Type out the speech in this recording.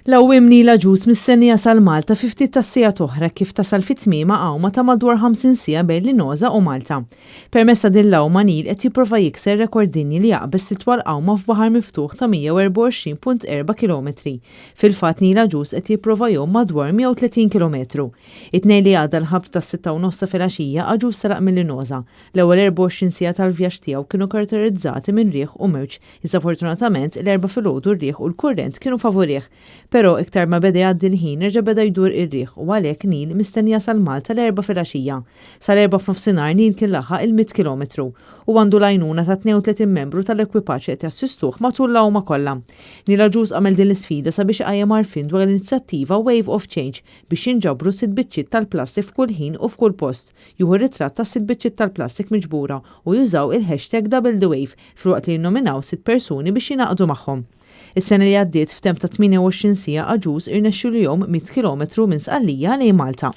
L-għawim Nila Ġus mistenni jasal Malta fi ftit tas-sigħat oħra kif tasal fit-tmiema qawma ta' madwar 50 siegħa bejn Linosa u Malta. Permessa din l-għawma Nil qed jipprova jikser rekord dinji li jaqbes titwal qawma f'baħar miftuħ ta' 124.4 km. Fil-fatt Nila Ġus qed jipprova jgħum madwar 130 km. It-tnejn li għadha l-ħabta tas-6:30 filgħaxija Ġus selaq minn Linosa. L-ewwel 24 siegħa tal-vjaġġ tiegħu kienu karatterizzati minn riħ u mewġ, iżda fortunatament l-erba' filgħodu r-riħ u l-kurrent kienu favorih. Però iktar ma beda jgħaddi l-ħin reġa' beda jdur ir-riħ u għalhekk Nil mistenni jasal Malta l-4 filgħaxija. Sal-4 f'nofsinhar Nil kien laħaq il-100 km u għandu l-għajnuna ta' 32 membru tal-ekwipaġġ qed jassistuh matul l-għawma kollha. Nila Ġus għamel din l-isfida sabiex qajjem għarfien dwar l-inizjattiva Wave of Change biex jinġabru 6 biċċiet tal-plastik f'kull ħin u f'kull post. Jieħu ritratt ta' 6 biċċiet tal-plastik miġbura u jużaw il-hashtag #DoubleTheWave filwaqt li jinnominaw 6 persuni biex jingħaqdu magħhom. Is-sena li għaddiet f'temp ta' 28 siegħa Ġus irnexxielu jgħum 100 km minn Sqallija lejn Malta.